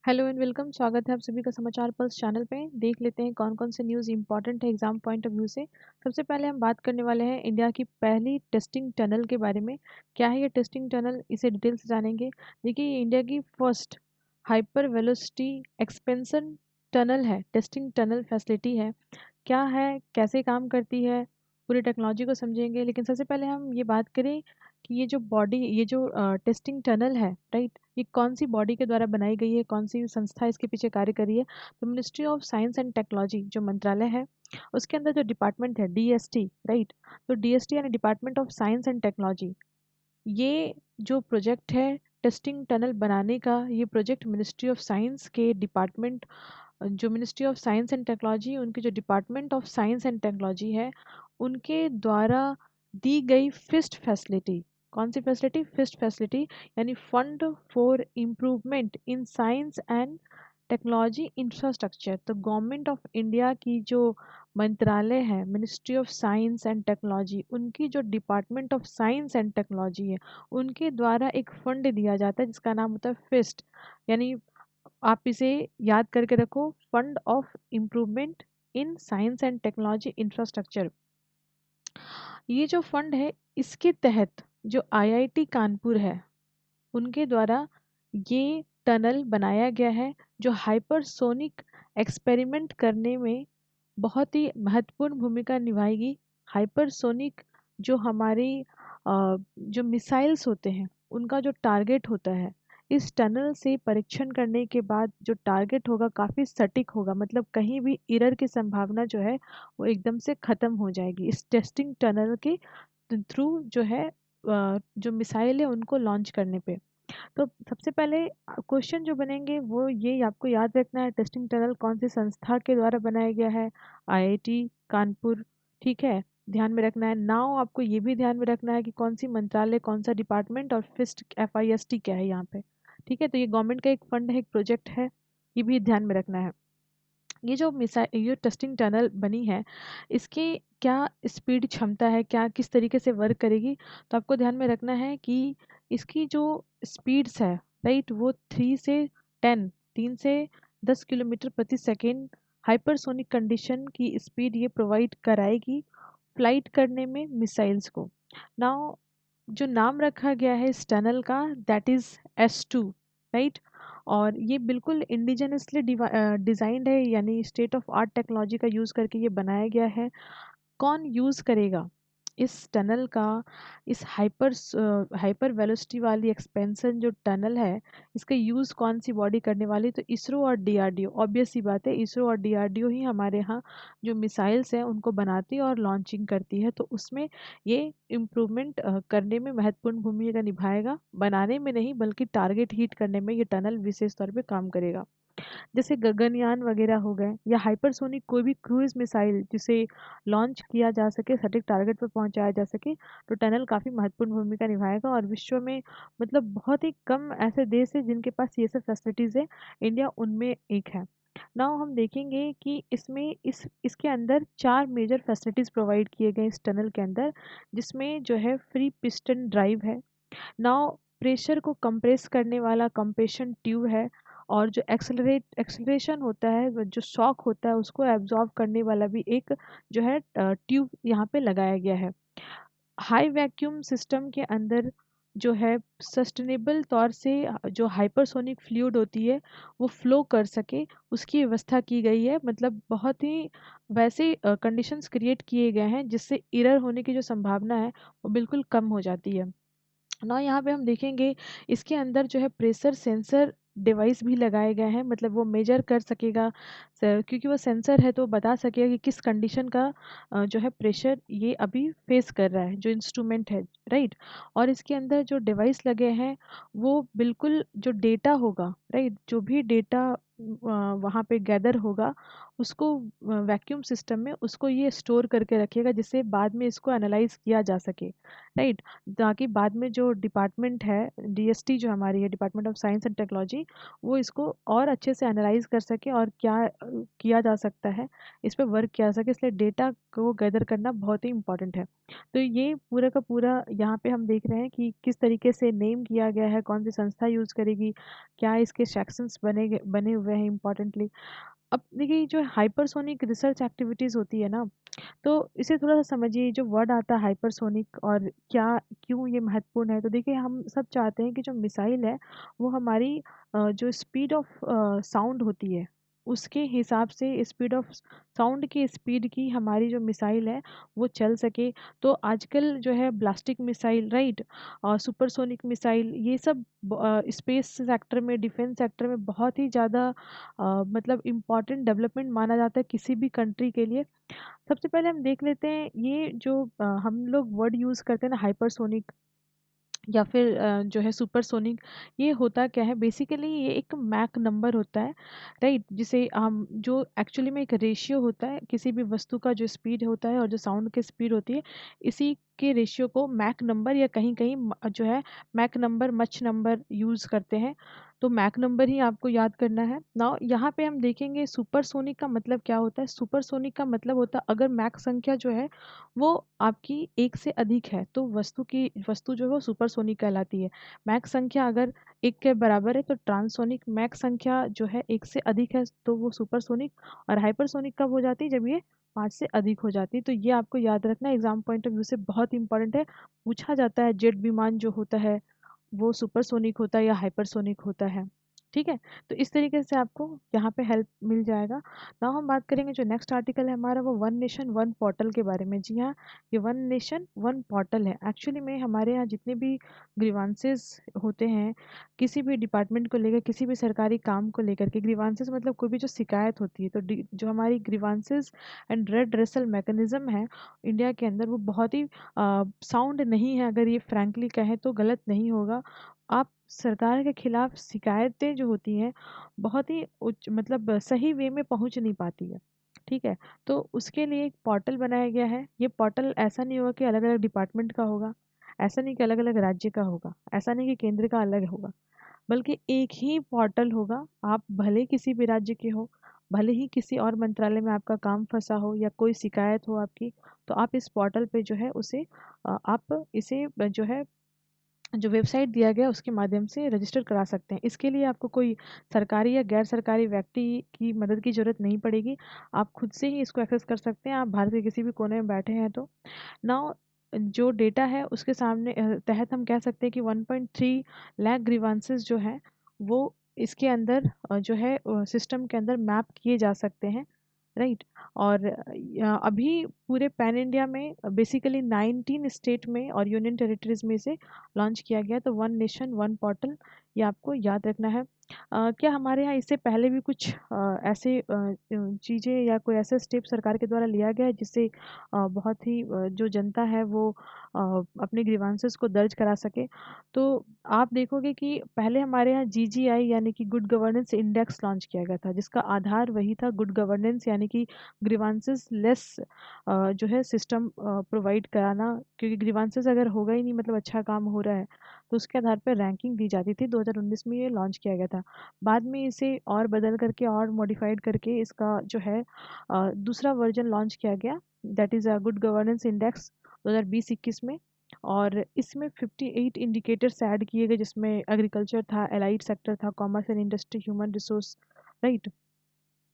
Hello and welcome. स्वागत है आप सभी का समाचार पल्स चैनल पे। देख लेते हैं कौन कौन से न्यूज़ इंपॉर्टेंट है एग्जाम पॉइंट ऑफ व्यू से। सबसे पहले हम बात करने वाले हैं इंडिया की पहली टेस्टिंग टनल के बारे में। क्या है ये टेस्टिंग टनल, इसे डिटेल से जानेंगे। देखिए, ये इंडिया की first hyper velocity expansion tunnel है, टेस्टिंग टनल फैसिलिटी है। क्या है, कैसे काम करती है, पूरी टेक्नोलॉजी को समझेंगे। लेकिन सबसे पहले हम ये बात करें कि ये जो टेस्टिंग टनल है, राइट, ये कौन सी बॉडी के द्वारा बनाई गई है, कौन सी संस्था इसके पीछे कार्य कर रही है। तो ministry of science and technology जो मंत्रालय है, उसके अंदर जो डिपार्टमेंट है डीएसटी, राइट। तो डीएसटी यानी department of science and technology, ये जो प्रोजेक्ट है टेस्टिंग टनल बनाने का, ये प्रोजेक्ट मिनिस्ट्री ऑफ साइंस के डिपार्टमेंट, जो ministry of science and technology, उनके जो department of science and technology है, उनके द्वारा दी गई फिस्ट फैसिलिटी। कौन सी फैसिलिटी? फिस्ट फैसिलिटी, यानी fund for improvement in science and technology infrastructure. तो गवर्नमेंट ऑफ इंडिया की जो मंत्रालय है, ministry of science and technology, उनकी जो department of science and technology है, उनके द्वारा एक फंड दिया जाता है जिसका नाम होता है फिस्ट। यानी आप इसे याद करके रखो, fund of improvement in science and technology infrastructure. ये जो फंड है, इसके तहत जो आईआईटी कानपुर है, उनके द्वारा ये टनल बनाया गया है, जो हाइपरसोनिक एक्सपेरिमेंट करने में बहुत ही महत्वपूर्ण भूमिका निभाएगी। हाइपरसोनिक जो हमारी जो मिसाइल्स होते हैं, उनका जो टारगेट होता है, इस टनल से परीक्षण करने के बाद जो टारगेट होगा काफ़ी सटीक होगा, मतलब कहीं भी एरर की संभावना जो है वो एकदम से ख़त्म हो जाएगी इस टेस्टिंग टनल के थ्रू, जो है जो मिसाइल है उनको लॉन्च करने पे। तो सबसे पहले क्वेश्चन जो बनेंगे वो ये आपको याद रखना है, टेस्टिंग टनल कौन सी संस्था के द्वारा बनाया गया है? आईआईटी कानपुर, ठीक है, ध्यान में रखना है। नाउ आपको ये भी ध्यान में रखना है कि कौन सी मंत्रालय, कौन सा डिपार्टमेंट, और फिस्ट FIST क्या है यहाँ पे, ठीक है। तो ये गवर्नमेंट का एक फंड है, एक प्रोजेक्ट है, ये भी ध्यान में रखना है। ये टेस्टिंग टनल बनी है, इसकी क्या स्पीड क्षमता है, क्या किस तरीके से वर्क करेगी, तो आपको ध्यान में रखना है कि इसकी जो स्पीड्स है, राइट, वो 3 से 10 हाइपरसोनिक कंडीशन की स्पीड ये प्रोवाइड कराएगी फ्लाइट करने में मिसाइल्स को। नाउ जो नाम रखा गया है इस टनल का, दैट इज़ S2, राइट। और ये बिल्कुल इंडिजिनसली डिज़ाइंड है, यानी स्टेट ऑफ आर्ट टेक्नोलॉजी का यूज़ करके ये बनाया गया है। कौन यूज़ करेगा इस टनल का? इस हाइपर वेलोसिटी वाली एक्सपेंशन जो टनल है, इसका यूज़ कौन सी बॉडी करने वाली? तो इसरो और डीआरडीओ। ऑब्वियस सी बात है, इसरो और डीआरडीओ ही हमारे यहाँ जो मिसाइल्स हैं उनको बनाती है और लॉन्चिंग करती है। तो उसमें ये इम्प्रूवमेंट करने में महत्वपूर्ण भूमिका निभाएगा, बनाने में नहीं बल्कि टारगेट हिट करने में ये टनल विशेष तौर पे काम करेगा। जैसे गगनयान वगैरह हो गए, या हाइपरसोनिक कोई भी क्रूज मिसाइल जिसे लॉन्च किया जा सके, सटीक टारगेट पर पहुंचाया जा सके, तो टनल काफ़ी महत्वपूर्ण भूमिका निभाएगा। और विश्व में मतलब बहुत ही कम ऐसे देश हैं जिनके पास ये सब फैसिलिटीज़ है, इंडिया उनमें एक है। नाउ हम देखेंगे कि इसमें इसके अंदर 4 मेजर फैसिलिटीज़ प्रोवाइड किए गए इस टनल के अंदर, जिसमें जो है फ्री पिस्टन ड्राइव है। नाउ प्रेशर को कंप्रेस करने वाला कंप्रेशन ट्यूब है, और जो एक्सेलरेशन होता है, जो शॉक होता है, उसको एब्जॉर्ब करने वाला भी एक जो है ट्यूब यहाँ पे लगाया गया है। हाई वैक्यूम सिस्टम के अंदर जो है सस्टेनेबल तौर से जो हाइपरसोनिक फ्लूइड होती है वो फ्लो कर सके, उसकी व्यवस्था की गई है। मतलब बहुत ही वैसे कंडीशंस क्रिएट किए गए हैं जिससे एरर होने की जो संभावना है वो बिल्कुल कम हो जाती है ना। यहाँ पे हम देखेंगे इसके अंदर जो है प्रेशर सेंसर डिवाइस भी लगाए गए हैं, मतलब वो मेजर कर सकेगा क्योंकि वो सेंसर है तो बता सकेगा कि किस कंडीशन का जो है प्रेशर ये अभी फेस कर रहा है, जो इंस्ट्रूमेंट है, राइट। और इसके अंदर जो डिवाइस लगे हैं वो बिल्कुल जो डेटा होगा, राइट, जो भी डेटा वहाँ पे गैदर होगा उसको वैक्यूम सिस्टम में उसको ये स्टोर करके रखेगा, जिससे बाद में इसको एनालाइज किया जा सके, राइट। ताकि बाद में जो डिपार्टमेंट है डीएसटी, जो हमारी है department of science and technology, वो इसको और अच्छे से एनालाइज कर सके और क्या किया जा सकता है, इस पर वर्क किया जा सके। इसलिए डेटा को गैदर करना बहुत ही इंपॉर्टेंट है। तो ये पूरा का पूरा यहाँ पे हम देख रहे हैं कि किस तरीके से नेम किया गया है, कौन सी संस्था यूज़ करेगी, क्या इसके सेक्शंस बने हुए हैं इम्पोर्टेंटली। अब देखिए जो हाइपरसोनिक रिसर्च एक्टिविटीज़ होती है ना, तो इसे थोड़ा सा समझिए। जो वर्ड आता है हाइपरसोनिक और क्या क्यों ये महत्वपूर्ण है, तो देखिए हम सब चाहते हैं कि जो मिसाइल है वो हमारी जो स्पीड ऑफ साउंड होती है उसके हिसाब से, स्पीड ऑफ साउंड की स्पीड की हमारी जो मिसाइल है वो चल सके। तो आजकल जो है ब्लास्टिक मिसाइल, राइट, और सुपरसोनिक मिसाइल, ये सब स्पेस सेक्टर में, डिफेंस सेक्टर में बहुत ही ज़्यादा मतलब इम्पॉर्टेंट डेवलपमेंट माना जाता है किसी भी कंट्री के लिए। सबसे पहले हम देख लेते हैं ये जो हम लोग वर्ड यूज़ करते हैं ना, हाइपरसोनिक या फिर जो है सुपरसोनिक, ये होता क्या है बेसिकली? ये एक मैक नंबर होता है, राइट, जिसे हम जो एक्चुअली में एक रेशियो होता है किसी भी वस्तु का, जो स्पीड होता है और जो साउंड की स्पीड होती है, इसी के रेशियो को मैक नंबर या कहीं कहीं जो है Mach number, much number use करते हैं। तो मैक नंबर ही आपको याद करना है ना। यहाँ पे हम देखेंगे सुपरसोनिक का मतलब क्या होता है। सुपरसोनिक का मतलब होता है अगर मैक संख्या जो है वो आपकी एक से अधिक है तो वस्तु जो है वो सुपरसोनिक कहलाती है। मैक संख्या अगर एक के बराबर है तो ट्रांससोनिक। मैक संख्या जो है एक से अधिक है तो वो सुपरसोनिक। और हाइपरसोनिक कब हो जाती है? जब ये 5 से अधिक हो जाती है। तो ये आपको याद रखना, एग्जाम पॉइंट ऑफ व्यू से बहुत इंपॉर्टेंट है। पूछा जाता है जेट विमान जो होता है वो सुपरसोनिक होता है या हाइपरसोनिक होता है। ठीक है, तो इस तरीके से आपको यहाँ पे हेल्प मिल जाएगा। नाउ हम बात करेंगे जो नेक्स्ट आर्टिकल है हमारा, वो वन नेशन वन पोर्टल के बारे में। जी हाँ, ये वन नेशन वन पोर्टल है। एक्चुअली में हमारे यहाँ जितने भी ग्रीवांसेस होते हैं किसी भी डिपार्टमेंट को लेकर, किसी भी सरकारी काम को लेकर के, ग्रीवांसेस मतलब कोई भी जो शिकायत होती है, तो जो हमारी ग्रीवांसेस एंड रेड्रेसल मैकेनिज्म है इंडिया के अंदर, वो बहुत ही साउंड नहीं है। अगर ये फ्रैंकली कहें तो गलत नहीं होगा। आप सरकार के खिलाफ शिकायतें जो होती हैं बहुत ही उच्च मतलब सही वे में पहुंच नहीं पाती है। ठीक है, तो उसके लिए एक पोर्टल बनाया गया है। ये पोर्टल ऐसा नहीं होगा कि अलग अलग डिपार्टमेंट का होगा, ऐसा नहीं कि अलग अलग राज्य का होगा, ऐसा नहीं कि केंद्र का अलग होगा, बल्कि एक ही पोर्टल होगा। आप भले किसी भी राज्य के हो, भले ही किसी और मंत्रालय में आपका काम फंसा हो या कोई शिकायत हो आपकी, तो आप इस पोर्टल पे जो है उसे आप इसे जो है जो वेबसाइट दिया गया उसके माध्यम से रजिस्टर करा सकते हैं। इसके लिए आपको कोई सरकारी या गैर सरकारी व्यक्ति की मदद की ज़रूरत नहीं पड़ेगी। आप खुद से ही इसको एक्सेस कर सकते हैं, आप भारत के किसी भी कोने में बैठे हैं तो। नाउ जो डेटा है उसके सामने तहत हम कह सकते हैं कि 1.3 लाख ग्रीवांसेस जो हैं वो इसके अंदर जो है सिस्टम के अंदर मैप किए जा सकते हैं, राइट। और अभी पूरे पैन इंडिया में बेसिकली 19 स्टेट में और यूनियन टेरिटरीज में इसे लॉन्च किया गया। तो वन नेशन वन पोर्टल, ये आपको याद रखना है। क्या हमारे यहाँ इससे पहले भी कुछ ऐसे चीज़ें या कोई ऐसा स्टेप सरकार के द्वारा लिया गया है जिससे बहुत ही जो जनता है वो अपने ग्रीवांसेस को दर्ज करा सके? तो आप देखोगे कि पहले हमारे यहाँ जीजीआई यानी कि गुड गवर्नेंस इंडेक्स लॉन्च किया गया था, जिसका आधार वही था गुड गवर्नेंस यानी कि ग्रीवांसेस लेस जो है सिस्टम प्रोवाइड कराना। क्योंकि ग्रीवांसेस अगर होगा ही नहीं मतलब अच्छा काम हो रहा है, तो उसके आधार पर रैंकिंग दी जाती थी। 2019 में ये लॉन्च किया गया था। बाद में इसे और बदल करके और मॉडिफाइड करके इसका जो है दूसरा वर्जन लॉन्च किया गया, that is a good governance index 2020-21 में। और इसमें 58 इंडिकेटर्स ऐड किए गए, जिसमें एग्रीकल्चर था, एलाइड सेक्टर था, commerce and industry, human resource, right,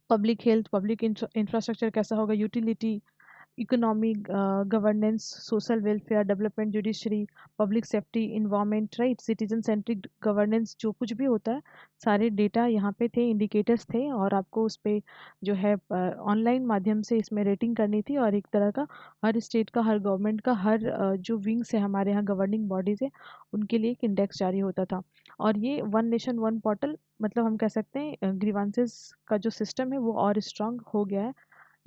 public health, public infrastructure कैसा होगा, utility, economic governance, social welfare, development, judiciary, public safety, environment, right, citizen centric governance, जो कुछ भी होता है सारे डेटा यहाँ पे थे, इंडिकेटर्स थे। और आपको उस पर जो है ऑनलाइन माध्यम से इसमें रेटिंग करनी थी। और एक तरह का हर स्टेट का, हर गवर्नमेंट का, हर जो विंग्स है हमारे यहाँ गवर्निंग बॉडीज़ है उनके लिए एक इंडेक्स जारी होता था। और ये वन नेशन वन पोर्टल मतलब हम कह सकते हैं ग्रीवांसेस का जो सिस्टम है वो और स्ट्रांग हो गया है,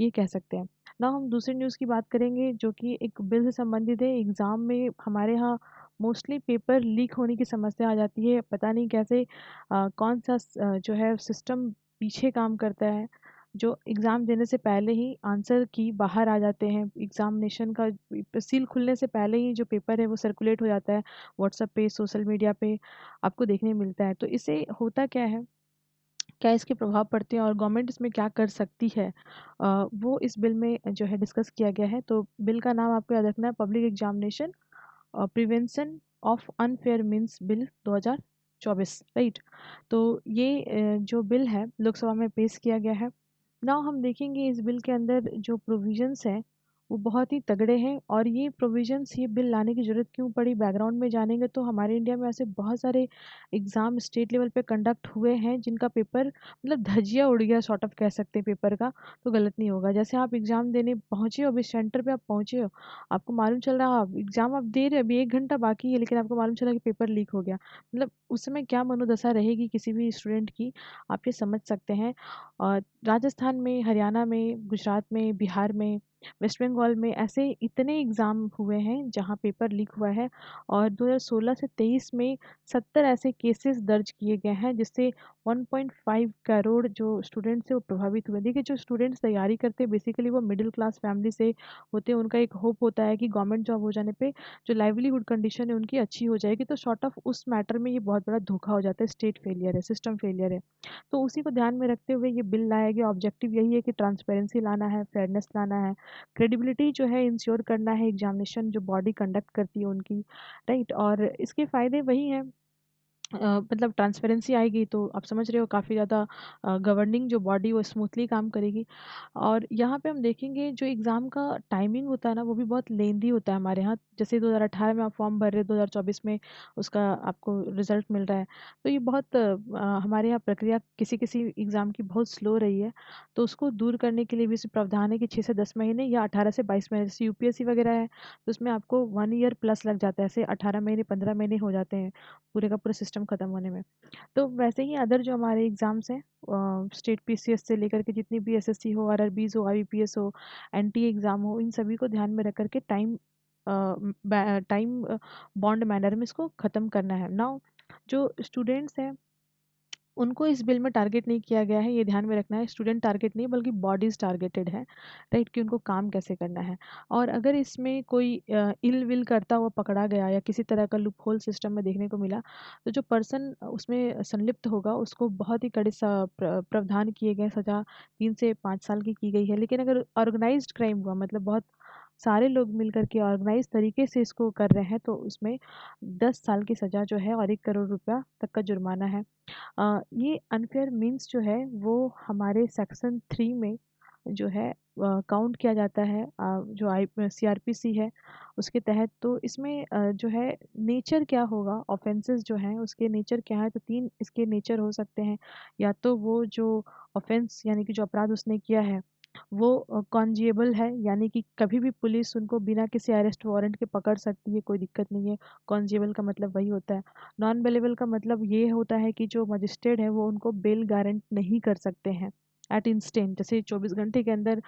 ये कह सकते हैं ना। हम दूसरे न्यूज़ की बात करेंगे जो कि एक बिल से संबंधित है। एग्ज़ाम में हमारे यहाँ मोस्टली पेपर लीक होने की समस्या आ जाती है। पता नहीं कैसे कौन सा जो है सिस्टम पीछे काम करता है, जो एग्ज़ाम देने से पहले ही आंसर की बाहर आ जाते हैं। एग्ज़ामिनेशन का सील खुलने से पहले ही जो पेपर है वो सर्कुलेट हो जाता है व्हाट्सएप पे, सोशल मीडिया पे आपको देखने मिलता है। तो इससे होता क्या है, क्या इसके प्रभाव पड़ते हैं और गवर्नमेंट इसमें क्या कर सकती है, वो इस बिल में जो है डिस्कस किया गया है। तो बिल का नाम आपको याद रखना है, public examination prevention of unfair means bill 2023। 2024, right. तो ये जो बिल है लोकसभा में पेश किया गया है। नाउ हम देखेंगे इस बिल के अंदर जो प्रोविजंस हैं वो बहुत ही तगड़े हैं, और ये प्रोविजंस, ये बिल लाने की ज़रूरत क्यों पड़ी, बैकग्राउंड में जानेंगे तो हमारे इंडिया में ऐसे बहुत सारे एग्ज़ाम स्टेट लेवल पे कंडक्ट हुए हैं जिनका पेपर मतलब धजिया उड़ गया, सॉर्ट ऑफ कह सकते हैं पेपर का, तो गलत नहीं होगा। जैसे आप एग्ज़ाम देने पहुँचे हो, अभी सेंटर पे आप पहुँचे हो, आपको मालूम चल रहा है आप एग्ज़ाम आप दे रहे हो, अभी 1 घंटा बाकी है, लेकिन आपको मालूम चला कि पेपर लीक हो गया। मतलब उस समय क्या मनोदशा रहेगी किसी भी स्टूडेंट की, आप ये समझ सकते हैं। और राजस्थान में, हरियाणा में, गुजरात में, बिहार में, वेस्ट बंगाल में ऐसे इतने एग्ज़ाम हुए हैं जहाँ पेपर लीक हुआ है, और 2016 से 23 में 70 ऐसे केसेस दर्ज किए गए हैं जिससे 1.5 करोड़ जो स्टूडेंट्स हैं वो प्रभावित हुए। देखिए, जो स्टूडेंट्स तैयारी करते हैं बेसिकली वो मिडिल क्लास फैमिली से होते हैं, उनका एक होप होता है कि गवर्नमेंट जॉब हो जाने पे जो लाइवलीहुड कंडीशन है उनकी अच्छी हो जाएगी, तो शॉर्ट ऑफ उस मैटर में ये बहुत बड़ा धोखा हो जाता है, स्टेट फेलियर है, सिस्टम फेलियर है। तो उसी को ध्यान में रखते हुए ये बिल लाया गया। ऑब्जेक्टिव यही है कि ट्रांसपेरेंसी लाना है, फेयरनेस लाना है, क्रेडिबिलिटी जो है इंश्योर करना है एग्जामिनेशन जो बॉडी कंडक्ट करती है उनकी, राइट। और इसके फ़ायदे वही हैं, मतलब ट्रांसपेरेंसी आएगी तो आप समझ रहे हो काफ़ी ज़्यादा गवर्निंग जो बॉडी वो स्मूथली काम करेगी। और यहाँ पे हम देखेंगे जो एग्ज़ाम का टाइमिंग होता है ना वो भी बहुत लेंदी होता है हमारे यहाँ। जैसे 2018 में आप फॉर्म भर रहे हो, 2024 में उसका आपको रिजल्ट मिल रहा है, तो ये बहुत हमारे यहाँ प्रक्रिया किसी किसी एग्ज़ाम की बहुत स्लो रही है। तो उसको दूर करने के लिए भी इसे प्रावधान है कि 6 से 10 महीने या 18 से 22 महीने, जैसे यूपीएससी वगैरह है तो उसमें आपको 1 ईयर प्लस लग जाता है, ऐसे 18 महीने 15 महीने हो जाते हैं पूरे का पूरा सिस्टम ख़त्म होने में। तो वैसे ही अदर जो हमारे एग्ज़ाम्स हैं स्टेट पीसीएस से लेकर के जितनी भी एसएससी हो, आरआरबीज़ हो, आईबीपीएस हो, एनटीए एग्ज़ाम हो, इन सभी को ध्यान में रख कर के टाइम बॉन्ड मैनर में इसको ख़त्म करना है। नाउ जो स्टूडेंट्स हैं उनको इस बिल में टारगेट नहीं किया गया है, ये ध्यान में रखना है। स्टूडेंट टारगेट नहीं बल्कि बॉडीज़ टारगेटेड है, राइट, कि उनको काम कैसे करना है। और अगर इसमें कोई इल विल करता हुआ पकड़ा गया या किसी तरह का लूप होल सिस्टम में देखने को मिला, तो जो पर्सन उसमें संलिप्त होगा उसको बहुत ही कड़े प्रावधान किए गए, सज़ा 3 से 5 साल की गई है। लेकिन अगर ऑर्गेनाइज्ड क्राइम हुआ, मतलब बहुत सारे लोग मिल कर के ऑर्गेनाइज़ तरीके से इसको कर रहे हैं, तो उसमें 10 साल की सज़ा जो है और 1 करोड़ रुपया तक का जुर्माना है। ये अनफेयर मीन्स जो है वो हमारे सेक्शन 3 में जो है काउंट किया जाता है, जो आई सीआरपीसी है उसके तहत। तो इसमें जो है नेचर क्या होगा, ऑफेंसेस जो हैं उसके नेचर क्या है, तो 3 इसके नेचर हो सकते हैं। या तो वो जो ऑफेंस यानी कि जो अपराध उसने किया है वो कॉन्जिएबल है, यानी कि कभी भी पुलिस उनको बिना किसी अरेस्ट वारंट के पकड़ सकती है, कोई दिक्कत नहीं है। कॉन्जिएबल का मतलब वही होता है। नॉन बेलेबल का मतलब ये होता है कि जो मजिस्ट्रेट है वो उनको बेल गारंट नहीं कर सकते हैं एट इंस्टेंट। जैसे 24 घंटे के अंदर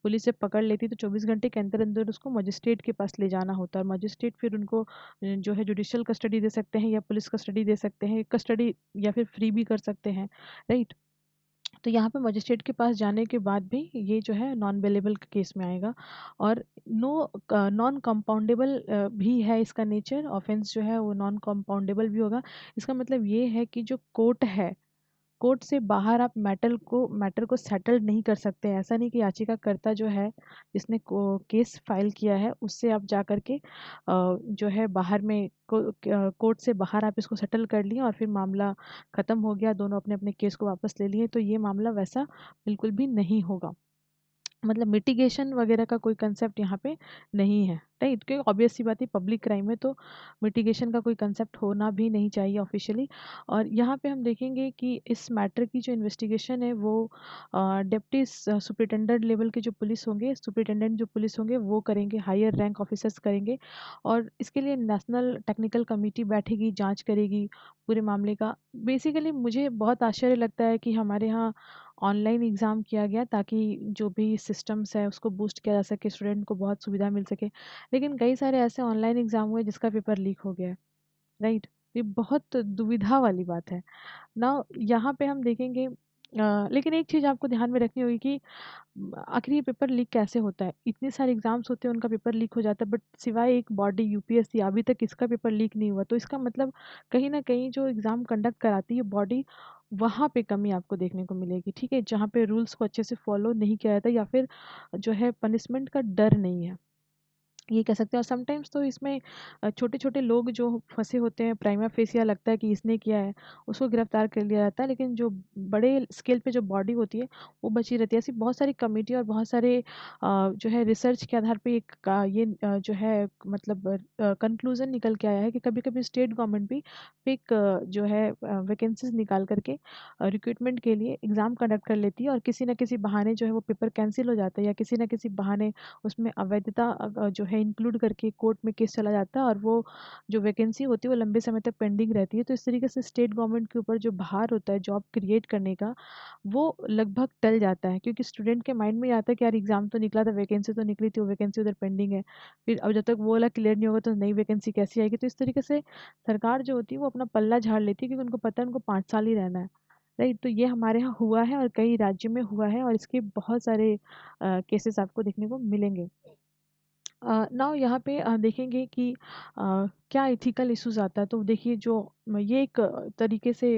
पुलिस से पकड़ लेती तो 24 घंटे के अंदर अंदर उसको मजिस्ट्रेट के पास ले जाना होता है, और मजिस्ट्रेट फिर उनको जो है जुडिशियल कस्टडी दे सकते हैं या पुलिस कस्टडी दे सकते हैं, कस्टडी या फिर फ्री भी कर सकते हैं, राइट। तो यहाँ पे मजिस्ट्रेट के पास जाने के बाद भी ये जो है नॉन बेलेबल के केस में आएगा। और नॉन कंपाउंडेबल भी है इसका नेचर, ऑफेंस जो है वो नॉन कंपाउंडेबल भी होगा। इसका मतलब ये है कि जो कोर्ट है, कोर्ट से बाहर आप मैटर को सेटल नहीं कर सकते। ऐसा नहीं कि याचिकाकर्ता जो है जिसने केस फाइल किया है उससे आप जा कर के जो है बाहर में कोर्ट से बाहर आप इसको सेटल कर लिए और फिर मामला ख़त्म हो गया, दोनों अपने अपने केस को वापस ले लिए, तो ये मामला वैसा बिल्कुल भी नहीं होगा। मतलब मिटिगेशन वगैरह का कोई कंसेप्ट यहाँ पे नहीं है, राइट, क्योंकि ऑब्वियस सी बात है पब्लिक क्राइम है तो मिटिगेशन का कोई कंसेप्ट होना भी नहीं चाहिए ऑफिशियली। और यहाँ पे हम देखेंगे कि इस मैटर की जो इन्वेस्टिगेशन है वो डिप्टी सुपरिटेंडेंट लेवल के जो पुलिस होंगे, सुपरिटेंडेंट जो पुलिस होंगे वो करेंगे, हायर रैंक ऑफिसर्स करेंगे। और इसके लिए नेशनल टेक्निकल कमेटी बैठेगी, जांच करेगी पूरे मामले का। बेसिकली मुझे बहुत आश्चर्य लगता है कि हमारे यहाँ ऑनलाइन एग्ज़ाम किया गया ताकि जो भी सिस्टम्स है उसको बूस्ट किया जा सके, स्टूडेंट को बहुत सुविधा मिल सके। लेकिन कई सारे ऐसे ऑनलाइन एग्ज़ाम हुए जिसका पेपर लीक हो गया है, राइट। ये बहुत दुविधा वाली बात है ना। यहाँ पे हम देखेंगे लेकिन एक चीज़ आपको ध्यान में रखनी होगी कि आखिर ये पेपर लीक कैसे होता है। इतने सारे एग्जाम्स होते हैं उनका पेपर लीक हो जाता है, बट सिवाय एक बॉडी यूपीएससी अभी तक इसका पेपर लीक नहीं हुआ। तो इसका मतलब कहीं ना कहीं जो एग्ज़ाम कंडक्ट कराती है बॉडी, वहाँ पे कमी आपको देखने को मिलेगी, ठीक है, जहाँ पे रूल्स को अच्छे से फॉलो नहीं किया जाता या फिर जो है पनिशमेंट का डर नहीं है। ये कह सकते हैं। और समटाइम्स तो इसमें छोटे-छोटे लोग जो फँसे होते हैं, प्राइमा फेसिया लगता है कि इसने किया है, उसको गिरफ्तार कर लिया जाता है, लेकिन जो बड़े स्केल पे जो बॉडी होती है, वो बची रहती है। ऐसी बहुत सारी कमिटी और बहुत सारे जो है रिसर्च के आधार पे एक का ये जो है मतलब कंक्लूज़न निकल के आया है कि कभी-कभी स्टेट गवर्नमेंट भी फेक जो है वैकेंसीज़ निकाल कर के रिक्रूटमेंट के लिए एग्ज़ाम कंडक्ट कर लेती है, और किसी न किसी बहाने जो है वो पेपर कैंसल हो जाता है, या किसी न किसी बहाने उसमें अवैधता जो है इंक्लूड करके कोर्ट में केस चला जाता है, और वो जो वैकेंसी होती है वो लंबे समय तक पेंडिंग रहती है। तो इस तरीके से स्टेट गवर्नमेंट के ऊपर जो भार होता है जॉब क्रिएट करने का, वो लगभग टल जाता है, क्योंकि स्टूडेंट के माइंड में ये आता है कि यार एग्जाम तो निकला था, वैकेंसी तो निकली थी, वो वैकेंसी उधर पेंडिंग है। फिर अब जब तक वो वाला क्लियर नहीं होगा तो नई वैकेंसी कैसी आएगी। तो इस तरीके से सरकार जो होती है वो अपना पल्ला झाड़ लेती है, क्योंकि उनको पता है उनको 5 साल ही रहना है। राइट, तो ये हमारे यहाँ हुआ है और कई राज्यों में हुआ है, और इसके बहुत सारे केसेस आपको देखने को मिलेंगे। नाउ यहाँ पे देखेंगे कि क्या एथिकल इश्यूज आता है। तो देखिए, जो ये एक तरीके से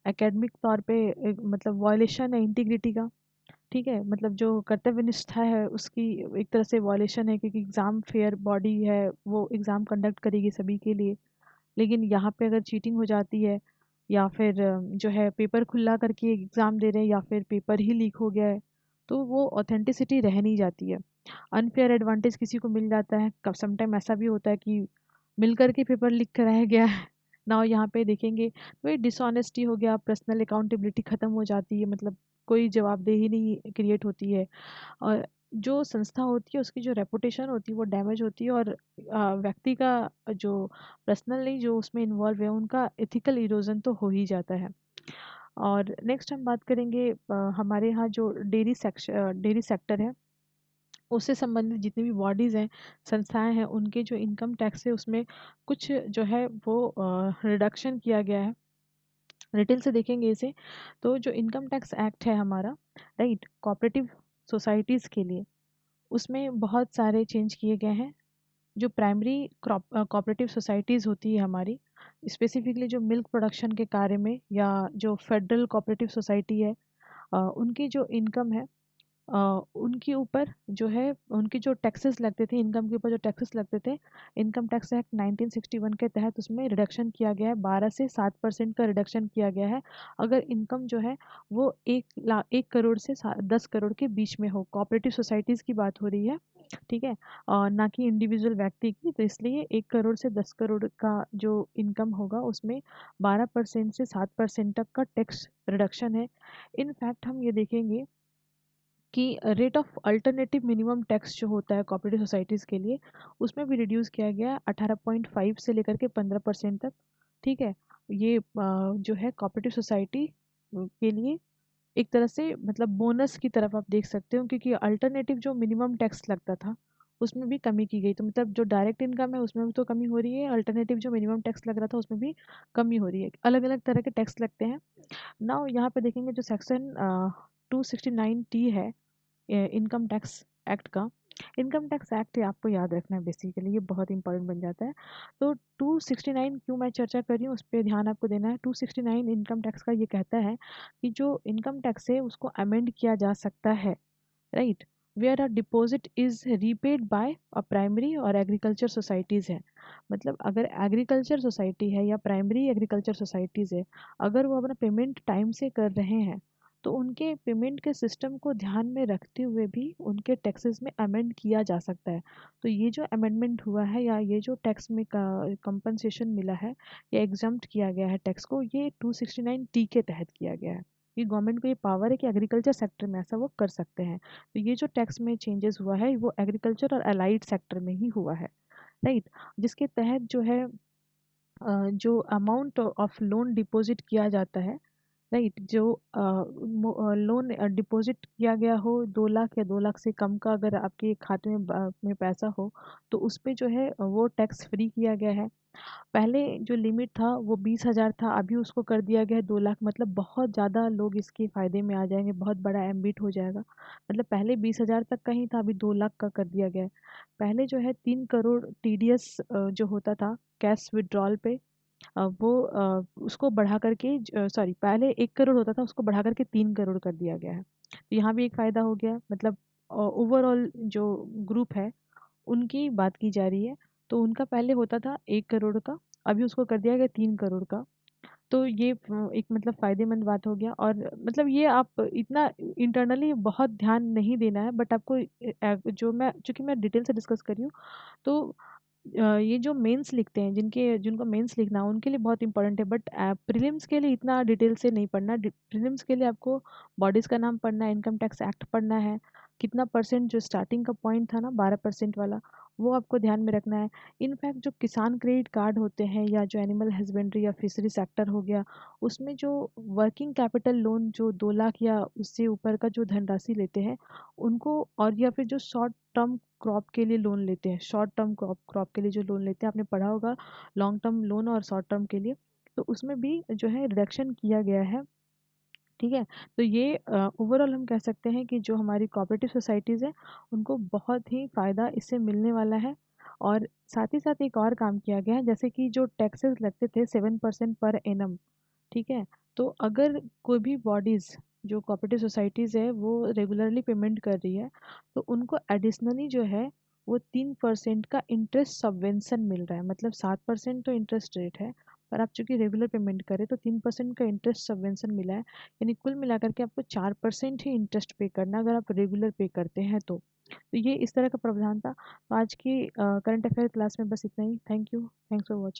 एकेडमिक तौर पे एक मतलब वायलेशन है इंटीग्रिटी का। ठीक है, मतलब जो कर्तव्य निष्ठा है उसकी एक तरह से वायलेशन है, क्योंकि एग्ज़ाम फेयर बॉडी है, वो एग्ज़ाम कंडक्ट करेगी सभी के लिए। लेकिन यहाँ पे अगर चीटिंग हो जाती है, या फिर जो है पेपर खुला करके एग्ज़ाम दे रहे हैं, या फिर पेपर ही लीक हो गया है, तो वो ऑथेंटिसिटी रह नहीं जाती है। अनफेयर एडवांटेज किसी को मिल जाता है, कब समटाइम ऐसा भी होता है कि मिल कर के पेपर लीक कराया गया है। ना यहाँ पे देखेंगे तो ये डिसऑनेस्टी हो गया, पर्सनल अकाउंटेबिलिटी ख़त्म हो जाती है, मतलब कोई जवाबदेही नहीं क्रिएट होती है, और जो संस्था होती है उसकी जो रेपुटेशन होती है वो डैमेज होती है, और व्यक्ति का जो पर्सनली जो उसमें इन्वॉल्व है उनका एथिकल इरोजन तो हो ही जाता है। और नेक्स्ट हम बात करेंगे हमारे यहाँ जो डेयरी सेक्टर है, उससे संबंधित जितनी भी बॉडीज़ हैं, संस्थाएं हैं, उनके जो इनकम टैक्स है उसमें कुछ जो है वो रिडक्शन किया गया है। डिटेल से देखेंगे इसे, तो जो इनकम टैक्स एक्ट है हमारा, राइट, कोऑपरेटिव सोसाइटीज़ के लिए, उसमें बहुत सारे चेंज किए गए हैं। जो प्राइमरी कोऑपरेटिव सोसाइटीज़ होती है हमारी, स्पेसिफिकली जो मिल्क प्रोडक्शन के कार्य में, या जो फेडरल कोऑपरेटिव सोसाइटी है, उनकी जो इनकम है, उनके ऊपर जो है उनके जो टैक्सेस लगते थे, इनकम के ऊपर जो टैक्सेस लगते थे, इनकम टैक्स एक्ट 1961 के तहत उसमें रिडक्शन किया गया है, 12 से 7% का रिडक्शन किया गया है, अगर इनकम जो है वो 1 करोड़ से 10 करोड़ के बीच में हो। कोऑपरेटिव सोसाइटीज़ की बात हो रही है, ठीक है, और ना कि इंडिविजुअल व्यक्ति की। तो इसलिए 1 करोड़ से 10 करोड़ का जो इनकम होगा उसमें 12% से 7% तक का टैक्स रिडक्शन है। इनफैक्ट हम ये देखेंगे कि rate of alternative minimum tax जो होता है कोऑपरेटिव सोसाइटीज़ के लिए, उसमें भी रिड्यूस किया गया है 18.5 से लेकर के 15% तक। ठीक है, ये जो है कोऑपरेटिव सोसाइटी के लिए एक तरह से मतलब बोनस की तरफ आप देख सकते हो, क्योंकि अल्टरनेटिव जो मिनिमम टैक्स लगता था उसमें भी कमी की गई। तो मतलब जो डायरेक्ट इनकम है उसमें भी तो कमी हो रही है, अल्टरनेटिव जो मिनिमम टैक्स लग रहा था उसमें भी कमी हो रही है। अलग अलग तरह के टैक्स लगते हैं। नाउ यहाँ पे देखेंगे जो सेक्शन 269T है इनकम टैक्स एक्ट का। इनकम टैक्स एक्ट आपको याद रखना है, बेसिकली ये बहुत इंपॉर्टेंट बन जाता है। तो 269 क्यों मैं चर्चा कर रही हूँ उस पर ध्यान आपको देना है। 269 इनकम टैक्स का ये कहता है कि जो इनकम टैक्स है उसको अमेंड किया जा सकता है, right, where a deposit is repaid by a primary और एग्रीकल्चर सोसाइटीज़ है। मतलब अगर एग्रीकल्चर सोसाइटी है या प्राइमरी एग्रीकल्चर सोसाइटीज़ है, अगर वो अपना पेमेंट टाइम से कर रहे हैं, तो उनके पेमेंट के सिस्टम को ध्यान में रखते हुए भी उनके टैक्सेस में अमेंड किया जा सकता है। तो ये जो अमेंडमेंट हुआ है, या ये जो टैक्स में कंपनसेशन मिला है, या एग्जम्प्ट किया गया है टैक्स को, ये 269T के तहत किया गया है। ये गवर्नमेंट को ये पावर है कि एग्रीकल्चर सेक्टर में ऐसा वो कर सकते हैं। तो ये जो टैक्स में चेंजेस हुआ है वो एग्रीकल्चर और अलाइड सेक्टर में ही हुआ है, राइट, जिसके तहत जो है जो अमाउंट ऑफ लोन डिपॉजिट किया जाता है, राइट, जो लोन डिपॉजिट किया गया हो 2 लाख या 2 लाख से कम का, अगर आपके खाते में पैसा हो, तो उस पे जो है वो टैक्स फ्री किया गया है। पहले जो लिमिट था वो 20,000 था, अभी उसको कर दिया गया है 2 लाख। मतलब बहुत ज़्यादा लोग इसके फ़ायदे में आ जाएंगे, बहुत बड़ा एम्बिट हो जाएगा। मतलब पहले 20,000 तक का ही था, अभी 2 लाख का कर दिया गया है। पहले जो है 3 करोड़ TDS जो होता था कैश विड्रॉल पे, वो उसको बढ़ा करके, सॉरी, पहले 1 करोड़ होता था, उसको बढ़ा करके 3 करोड़ कर दिया गया है। तो यहाँ भी एक फ़ायदा हो गया। मतलब ओवरऑल जो ग्रुप है उनकी बात की जा रही है। तो उनका पहले होता था 1 करोड़ का, अभी उसको कर दिया गया 3 करोड़ का। तो ये एक मतलब फ़ायदेमंद बात हो गया। और मतलब ये आप इतना इंटरनली बहुत ध्यान नहीं देना है, बट आपको जो मैं चूँकि मैं डिटेल से डिस्कस कर रही हूँ, तो ये जो मेंस लिखते हैं, जिनको मेंस लिखना है उनके लिए बहुत इंपॉर्टेंट है, बट प्रीलिम्स के लिए इतना डिटेल से नहीं पढ़ना। प्रीलिम्स के लिए आपको बॉडीज़ का नाम पढ़ना है, इनकम टैक्स एक्ट पढ़ना है, कितना परसेंट जो स्टार्टिंग का पॉइंट था ना 12% वाला, वो आपको ध्यान में रखना है। इनफैक्ट जो किसान क्रेडिट कार्ड होते हैं या जो एनिमल हस्बेंड्री या फिशरी सेक्टर हो गया, उसमें जो वर्किंग कैपिटल लोन जो 2 लाख या उससे ऊपर का जो धनराशि लेते हैं उनको, और या फिर जो शॉर्ट टर्म क्रॉप के लिए लोन लेते हैं, शॉर्ट टर्म क्रॉप के लिए जो लोन लेते हैं, आपने पढ़ा होगा लॉन्ग टर्म लोन और शॉर्ट टर्म के लिए, तो उसमें भी जो है रिडक्शन किया गया है। ठीक है? तो ये ओवरऑल हम कह सकते हैं कि जो हमारी कोऑपरेटिव सोसाइटीज़ हैं, उनको बहुत ही फ़ायदा इससे मिलने वाला है। और साथ ही साथ एक और काम किया गया है, जैसे कि जो टैक्सेस लगते थे 7% पर एनम, ठीक है? तो अगर कोई भी बॉडीज़ जो कोऑपरेटिव सोसाइटीज़ है वो रेगुलरली पेमेंट कर रही है, तो उनको एडिशनली जो है वो 3% का इंटरेस्ट सबवेंशन मिल रहा है। मतलब 7% तो इंटरेस्ट रेट है, पर आप चूँकि रेगुलर पेमेंट करें तो 3% का इंटरेस्ट सबवेंशन मिला है। यानी कुल मिलाकर के आपको 4% ही इंटरेस्ट पे करना है अगर आप रेगुलर पे करते हैं तो। तो ये इस तरह का प्रावधान था। तो आज की करंट अफेयर क्लास में बस इतना ही। Thank you. Thanks for watching.